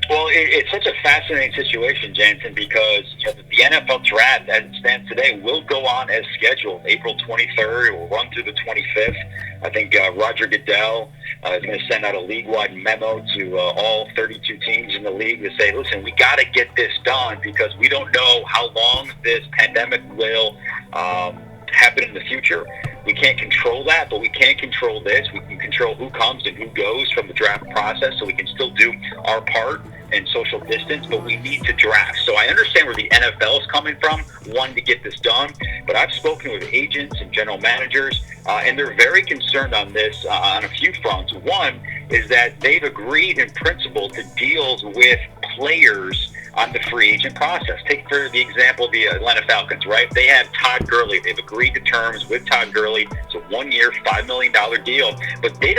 Well, it's such a fascinating situation, Jansen, because the NFL draft, as it stands today, will go on as scheduled. April 23rd, it will run through the 25th. I think Roger Goodell is going to send out a league-wide memo to all 32 teams in the league to say, listen, we got to get this done because we don't know how long this pandemic will happen in the future. We can't control that, but we can control this. We can control who comes and who goes from the draft process, so we can still do our part and social distance, but we need to draft. So I understand where the NFL is coming from, wanting to get this done, but I've spoken with agents and general managers, and they're very concerned on this on a few fronts. One is that they've agreed in principle to deals with players on the free agent process. Take for the example of the Atlanta Falcons, right? They have Todd Gurley. They've agreed to terms with Todd Gurley. It's a 1-year, $5 million deal, but he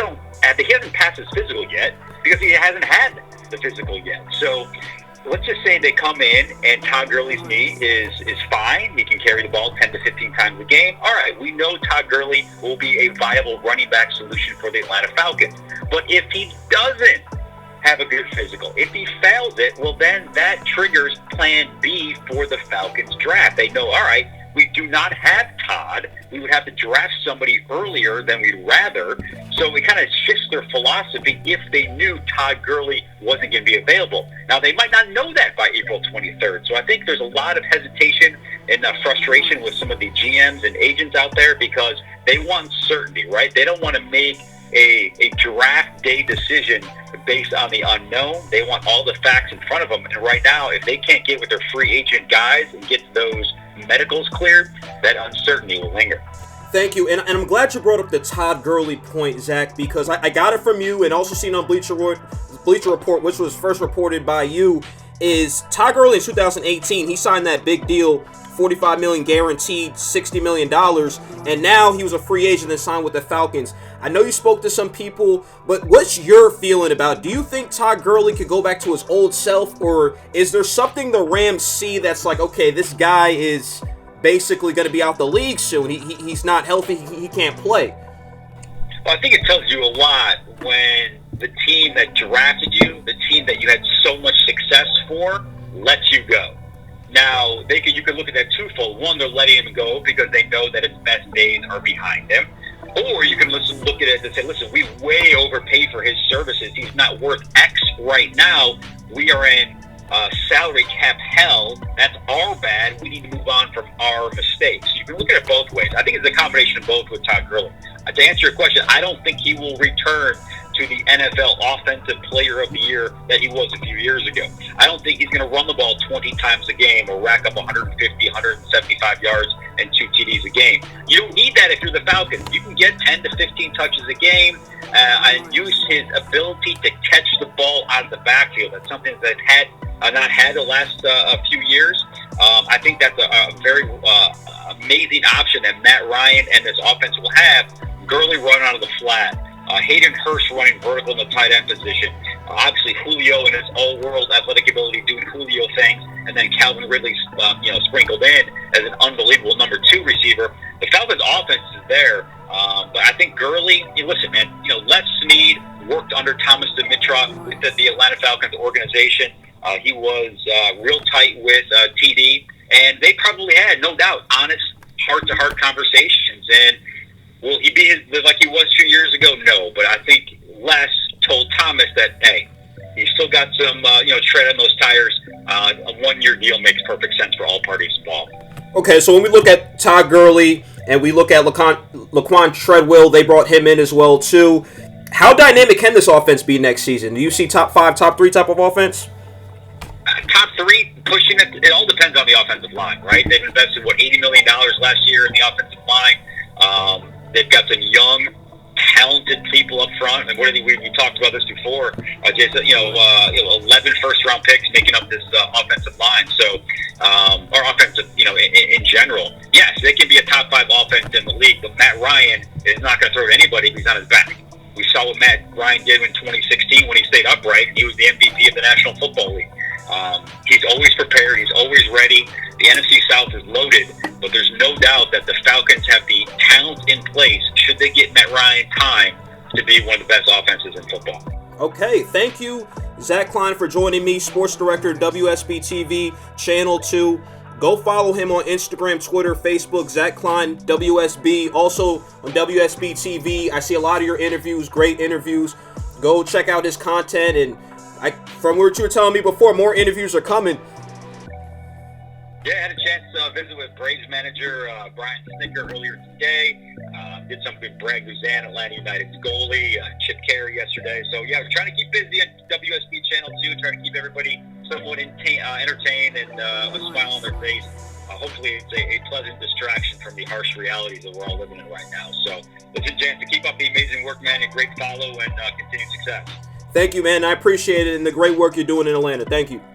hasn't passed his physical yet because he hasn't had the physical yet. So let's just say they come in and Todd Gurley's knee is fine. He can carry the ball 10 to 15 times a game. All right, we know Todd Gurley will be a viable running back solution for the Atlanta Falcons. But if he doesn't have a good physical, if he fails it, well, then that triggers plan B for the Falcons draft. They know, all right, we do not have Todd. We would have to draft somebody earlier than we'd rather. So it kind of shifts their philosophy if they knew Todd Gurley wasn't going to be available. Now, they might not know that by April 23rd. So I think there's a lot of hesitation and frustration with some of the GMs and agents out there because they want certainty, right? They don't want to make a draft day decision based on the unknown. They want all the facts in front of them. And right now, if they can't get with their free agent guys and get those medicals cleared, that uncertainty will linger. Thank you, and I'm glad you brought up the Todd Gurley point, Zach, because I got it from you and also seen on Bleacher Report, which was first reported by you, is Todd Gurley in 2018, he signed that big deal, $45 million guaranteed, $60 million, and now he was a free agent and signed with the Falcons. I know you spoke to some people, but what's your feeling about, do you think Todd Gurley could go back to his old self, or is there something the Rams see that's like, okay, this guy is basically going to be out the league soon, he's not healthy, he can't play? Well, I think it tells you a lot when the team that drafted you, the team that you had so much success for, lets you go. Now, you could look at that twofold. One, they're letting him go because they know that his best days are behind him. Or you can look at it and say, listen, we way overpaid for his services. He's not worth X right now. We are in salary cap hell. That's our bad. We need to move on from our mistakes. You can look at it both ways. I think it's a combination of both with Todd Gurley. To answer your question, I don't think he will return to the NFL Offensive Player of the Year that he was a few years ago. I don't think he's going to run the ball 20 times a game or rack up 150, 175 yards and 2 TDs a game. You don't need that if you're the Falcons. You can get 10 to 15 touches a game and use his ability to catch the ball out of the backfield. That's something that not had the last few years. I think that's a very amazing option that Matt Ryan and this offense will have. Gurley running out of the flat. Hayden Hurst running vertical in the tight end position. Obviously, Julio and his all-world athletic ability doing Julio things, and then Calvin Ridley, sprinkled in as an unbelievable number 2 receiver. The Falcons' offense is there, but I think Gurley. Listen, man. Les Snead worked under Thomas Dimitroff with the Atlanta Falcons organization. He was real tight with TD, and they probably had, no doubt, honest, heart-to-heart conversations. And will he be like he was 2 years ago? No, but I think Les told Thomas that, hey, he's still got some, tread on those tires. A 1-year deal makes perfect sense for all parties involved. Okay, so when we look at Todd Gurley and we look at Laquan Treadwell, they brought him in as well too. How dynamic can this offense be next season? Do you see top 5, top 3 type of offense? Top 3, pushing it. It all depends on the offensive line, right? They've invested, $80 million last year in the offensive line. They've got some young, talented people up front. And we talked about this before. 11 first-round picks making up this offensive line. So, or offensive, in general. Yes, they can be a top 5 offense in the league, but Matt Ryan is not going to throw to anybody if he's on his back. We saw what Matt Ryan did in 2016 when he stayed upright. He was the MVP of the National Football League. He's always prepared. He's always ready. The NFC South is loaded, but there's no doubt that the Falcons have the talent in place, should they get Matt Ryan time, to be one of the best offenses in football. Okay, thank you, Zach Klien for joining me, Sports Director WSBTV Channel 2. Go follow him on Instagram, Twitter, Facebook, Zach Klien, WSB. Also on WSB TV, I see a lot of your interviews, great interviews. Go check out his content. And from what you were telling me before, more interviews are coming. Yeah, I had a chance to visit with Braves manager Brian Snicker earlier today. Did some good Brad Guzan, Atlanta United's goalie, Chip Carey yesterday. So, yeah, we're trying to keep busy on WSB Channel 2, trying to keep everybody somewhat entertained and a smile on their face. Hopefully it's a pleasant distraction from the harsh realities that we're all living in right now. So, listen, Jansen, keep up the amazing work, man, and great follow and continued success. Thank you, man. I appreciate it and the great work you're doing in Atlanta. Thank you.